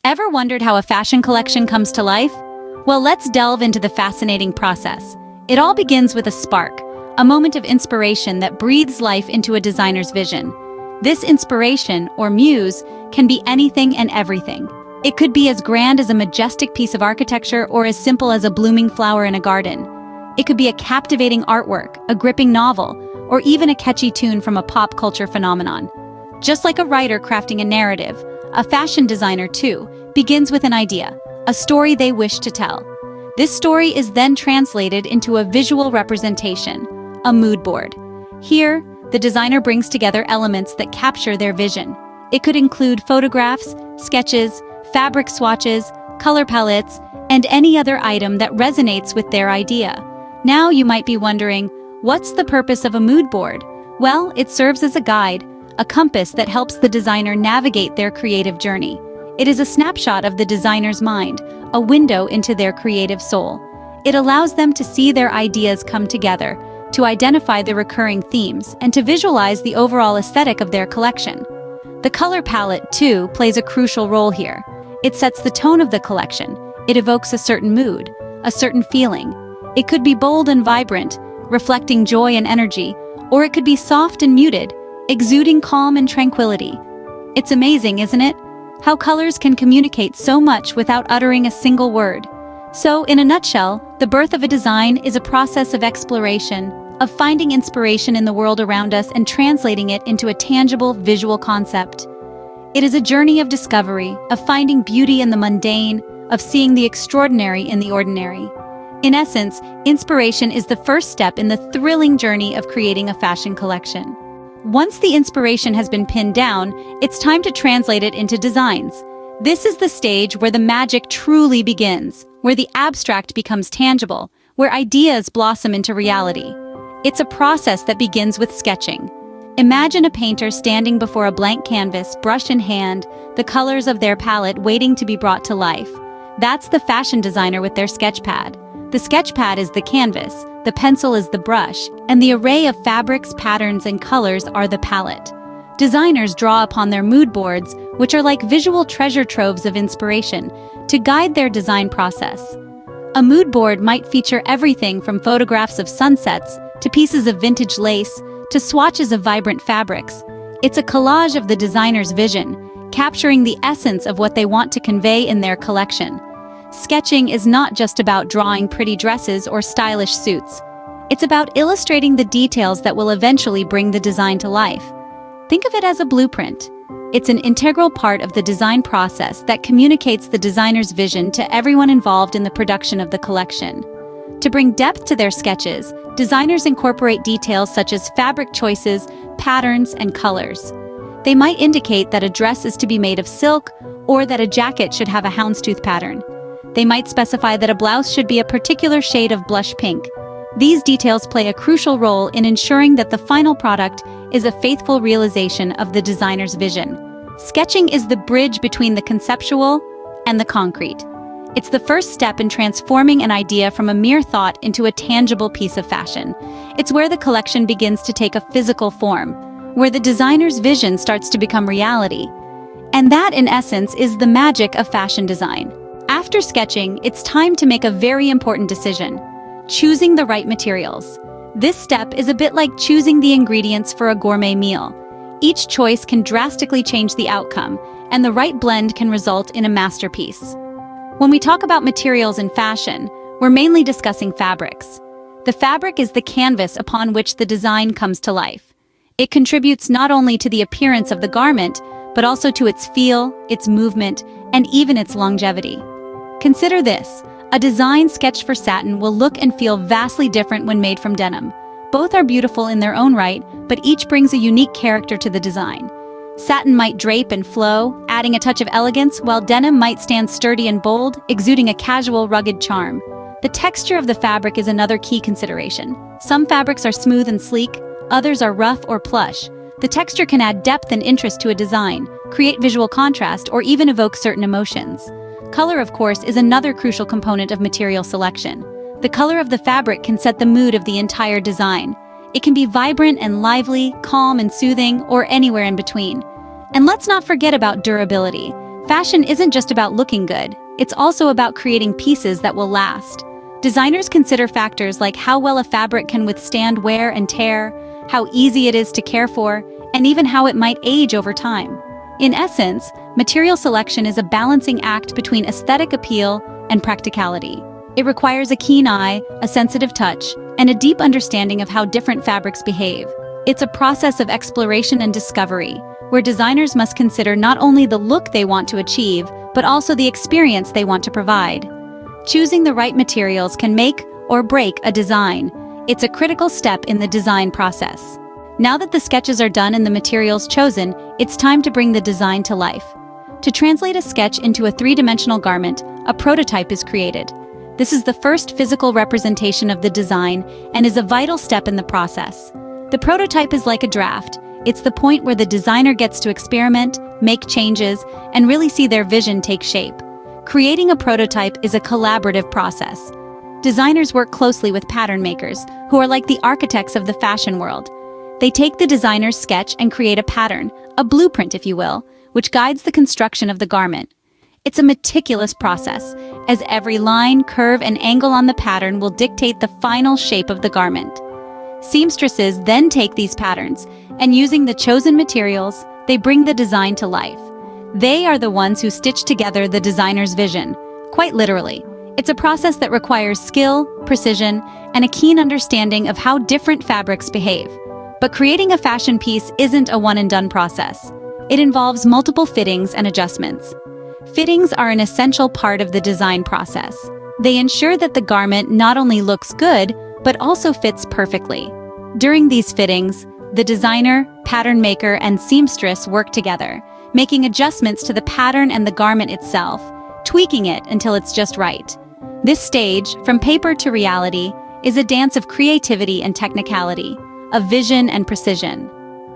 Ever wondered how a fashion collection comes to life? Well, let's delve into the fascinating process. It all begins with a spark, a moment of inspiration that breathes life into a designer's vision. This inspiration, or muse, can be anything and everything. It could be as grand as a majestic piece of architecture or as simple as a blooming flower in a garden. It could be a captivating artwork, a gripping novel, or even a catchy tune from a pop culture phenomenon. Just like a writer crafting a narrative, a fashion designer, too, begins with an idea, a story they wish to tell. This story is then translated into a visual representation, a mood board. Here, the designer brings together elements that capture their vision. It could include photographs, sketches, fabric swatches, color palettes, and any other item that resonates with their idea. Now you might be wondering, what's the purpose of a mood board? Well, it serves as a guide, a compass that helps the designer navigate their creative journey. It is a snapshot of the designer's mind, a window into their creative soul. It allows them to see their ideas come together, to identify the recurring themes, and to visualize the overall aesthetic of their collection. The color palette, too, plays a crucial role here. It sets the tone of the collection. It evokes a certain mood, a certain feeling. It could be bold and vibrant, reflecting joy and energy, or it could be soft and muted, exuding calm and tranquility. It's amazing, isn't it? How colors can communicate so much without uttering a single word. So, in a nutshell, the birth of a design is a process of exploration, of finding inspiration in the world around us and translating it into a tangible visual concept. It is a journey of discovery, of finding beauty in the mundane, of seeing the extraordinary in the ordinary. In essence, inspiration is the first step in the thrilling journey of creating a fashion collection. Once the inspiration has been pinned down, it's time to translate it into designs. This is the stage where the magic truly begins, where the abstract becomes tangible, where ideas blossom into reality. It's a process that begins with sketching. Imagine a painter standing before a blank canvas, brush in hand, the colors of their palette waiting to be brought to life. That's the fashion designer with their sketch pad. The sketch pad is the canvas, the pencil is the brush, and the array of fabrics, patterns, and colors are the palette. Designers draw upon their mood boards, which are like visual treasure troves of inspiration, to guide their design process. A mood board might feature everything from photographs of sunsets, to pieces of vintage lace, to swatches of vibrant fabrics. It's a collage of the designer's vision, capturing the essence of what they want to convey in their collection. Sketching is not just about drawing pretty dresses or stylish suits. It's about illustrating the details that will eventually bring the design to life. Think of it as a blueprint. It's an integral part of the design process that communicates the designer's vision to everyone involved in the production of the collection. To bring depth to their sketches, designers incorporate details such as fabric choices, patterns, and colors. They might indicate that a dress is to be made of silk or that a jacket should have a houndstooth pattern. They might specify that a blouse should be a particular shade of blush pink. These details play a crucial role in ensuring that the final product is a faithful realization of the designer's vision. Sketching is the bridge between the conceptual and the concrete. It's the first step in transforming an idea from a mere thought into a tangible piece of fashion. It's where the collection begins to take a physical form, where the designer's vision starts to become reality. And that, in essence, is the magic of fashion design. After sketching, it's time to make a very important decision: choosing the right materials. This step is a bit like choosing the ingredients for a gourmet meal. Each choice can drastically change the outcome, and the right blend can result in a masterpiece. When we talk about materials in fashion, we're mainly discussing fabrics. The fabric is the canvas upon which the design comes to life. It contributes not only to the appearance of the garment, but also to its feel, its movement, and even its longevity. Consider this: a design sketched for satin will look and feel vastly different when made from denim. Both are beautiful in their own right, but each brings a unique character to the design. Satin might drape and flow, adding a touch of elegance, while denim might stand sturdy and bold, exuding a casual, rugged charm. The texture of the fabric is another key consideration. Some fabrics are smooth and sleek, others are rough or plush. The texture can add depth and interest to a design, create visual contrast, or even evoke certain emotions. Color, of course, is another crucial component of material selection. The color of the fabric can set the mood of the entire design. It can be vibrant and lively, calm and soothing, or anywhere in between. And let's not forget about durability. Fashion isn't just about looking good, it's also about creating pieces that will last. Designers consider factors like how well a fabric can withstand wear and tear, how easy it is to care for, and even how it might age over time. In essence, material selection is a balancing act between aesthetic appeal and practicality. It requires a keen eye, a sensitive touch, and a deep understanding of how different fabrics behave. It's a process of exploration and discovery, where designers must consider not only the look they want to achieve, but also the experience they want to provide. Choosing the right materials can make or break a design. It's a critical step in the design process. Now that the sketches are done and the materials chosen, it's time to bring the design to life. To translate a sketch into a three-dimensional garment, a prototype is created. This is the first physical representation of the design and is a vital step in the process. The prototype is like a draft. It's the point where the designer gets to experiment, make changes, and really see their vision take shape. Creating a prototype is a collaborative process. Designers work closely with pattern makers, who are like the architects of the fashion world. They take the designer's sketch and create a pattern, a blueprint if you will, which guides the construction of the garment. It's a meticulous process, as every line, curve, and angle on the pattern will dictate the final shape of the garment. Seamstresses then take these patterns, and using the chosen materials, they bring the design to life. They are the ones who stitch together the designer's vision, quite literally. It's a process that requires skill, precision, and a keen understanding of how different fabrics behave. But creating a fashion piece isn't a one-and-done process. It involves multiple fittings and adjustments. Fittings are an essential part of the design process. They ensure that the garment not only looks good, but also fits perfectly. During these fittings, the designer, pattern maker, and seamstress work together, making adjustments to the pattern and the garment itself, tweaking it until it's just right. This stage, from paper to reality, is a dance of creativity and technicality, of vision and precision.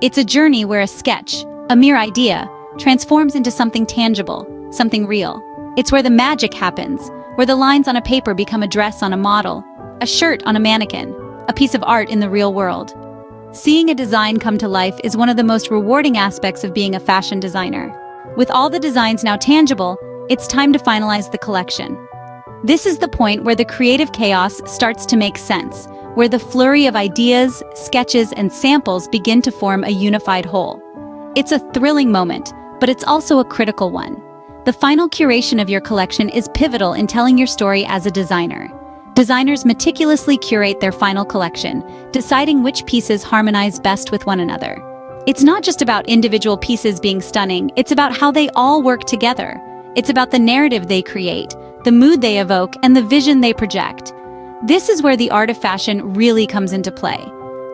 It's a journey where a sketch, a mere idea, transforms into something tangible, something real. It's where the magic happens, where the lines on a paper become a dress on a model, a shirt on a mannequin, a piece of art in the real world. Seeing a design come to life is one of the most rewarding aspects of being a fashion designer. With all the designs now tangible, it's time to finalize the collection. This is the point where the creative chaos starts to make sense, where the flurry of ideas, sketches, and samples begin to form a unified whole. It's a thrilling moment, but it's also a critical one. The final curation of your collection is pivotal in telling your story as a designer. Designers meticulously curate their final collection, deciding which pieces harmonize best with one another. It's not just about individual pieces being stunning, it's about how they all work together. It's about the narrative they create, the mood they evoke, and the vision they project. This is where the art of fashion really comes into play.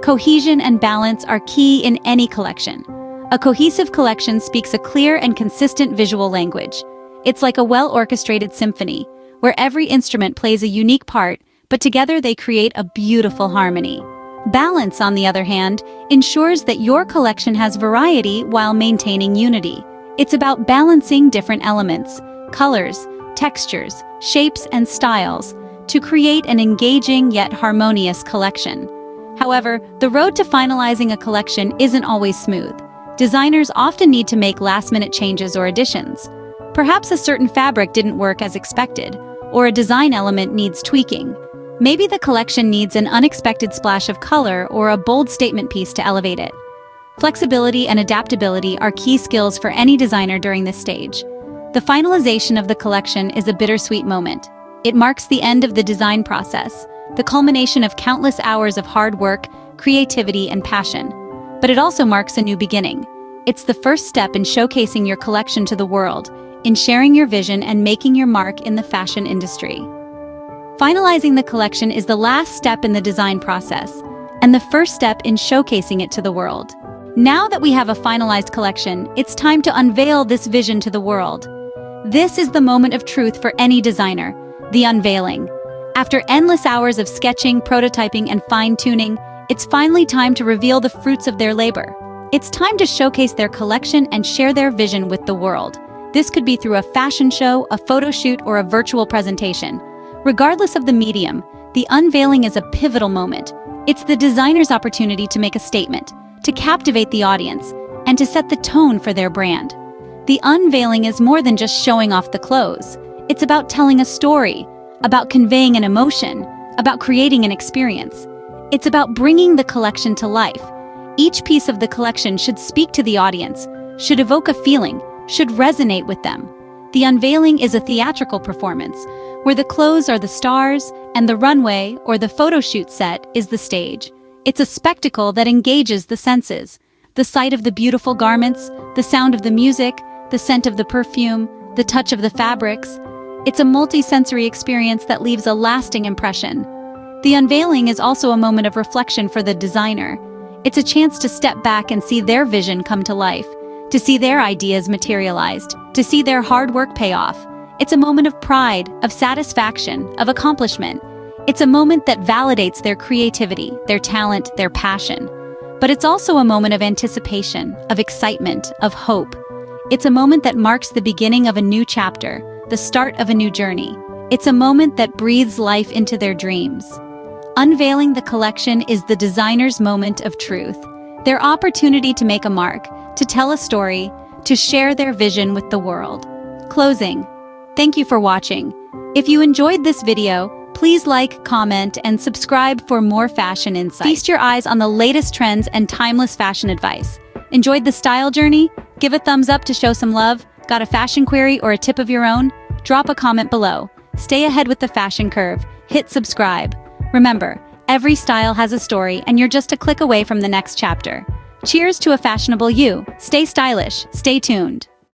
Cohesion and balance are key in any collection. A cohesive collection speaks a clear and consistent visual language. It's like a well-orchestrated symphony, where every instrument plays a unique part, but together they create a beautiful harmony. Balance, on the other hand, ensures that your collection has variety while maintaining unity. It's about balancing different elements, colors, textures, shapes, and styles to create an engaging yet harmonious collection. However, the road to finalizing a collection isn't always smooth. Designers often need to make last-minute changes or additions. Perhaps a certain fabric didn't work as expected, or a design element needs tweaking. Maybe the collection needs an unexpected splash of color or a bold statement piece to elevate it. Flexibility and adaptability are key skills for any designer during this stage. The finalization of the collection is a bittersweet moment. It marks the end of the design process, the culmination of countless hours of hard work, creativity, and passion. But it also marks a new beginning. It's the first step in showcasing your collection to the world, in sharing your vision and making your mark in the fashion industry. Finalizing the collection is the last step in the design process, and the first step in showcasing it to the world. Now that we have a finalized collection, it's time to unveil this vision to the world. This is the moment of truth for any designer, the unveiling. After endless hours of sketching, prototyping, and fine-tuning, it's finally time to reveal the fruits of their labor. It's time to showcase their collection and share their vision with the world. This could be through a fashion show, a photo shoot, or a virtual presentation. Regardless of the medium, the unveiling is a pivotal moment. It's the designer's opportunity to make a statement, to captivate the audience, and to set the tone for their brand. The unveiling is more than just showing off the clothes. It's about telling a story, about conveying an emotion, about creating an experience. It's about bringing the collection to life. Each piece of the collection should speak to the audience, should evoke a feeling, should resonate with them. The unveiling is a theatrical performance, where the clothes are the stars and the runway or the photo shoot set is the stage. It's a spectacle that engages the senses. The sight of the beautiful garments, the sound of the music, the scent of the perfume, the touch of the fabrics. It's a multi-sensory experience that leaves a lasting impression. The unveiling is also a moment of reflection for the designer. It's a chance to step back and see their vision come to life, to see their ideas materialized, to see their hard work pay off. It's a moment of pride, of satisfaction, of accomplishment. It's a moment that validates their creativity, their talent, their passion. But it's also a moment of anticipation, of excitement, of hope. It's a moment that marks the beginning of a new chapter, the start of a new journey. It's a moment that breathes life into their dreams. Unveiling the collection is the designer's moment of truth, their opportunity to make a mark, to tell a story, to share their vision with the world. Closing. Thank you for watching. If you enjoyed this video, please like, comment, and subscribe for more fashion insights. Feast your eyes on the latest trends and timeless fashion advice. Enjoyed the style journey? Give a thumbs up to show some love. Got a fashion query or a tip of your own? Drop a comment below. Stay ahead with the fashion curve. Hit subscribe. Remember, every style has a story and you're just a click away from the next chapter. Cheers to a fashionable you. Stay stylish. Stay tuned.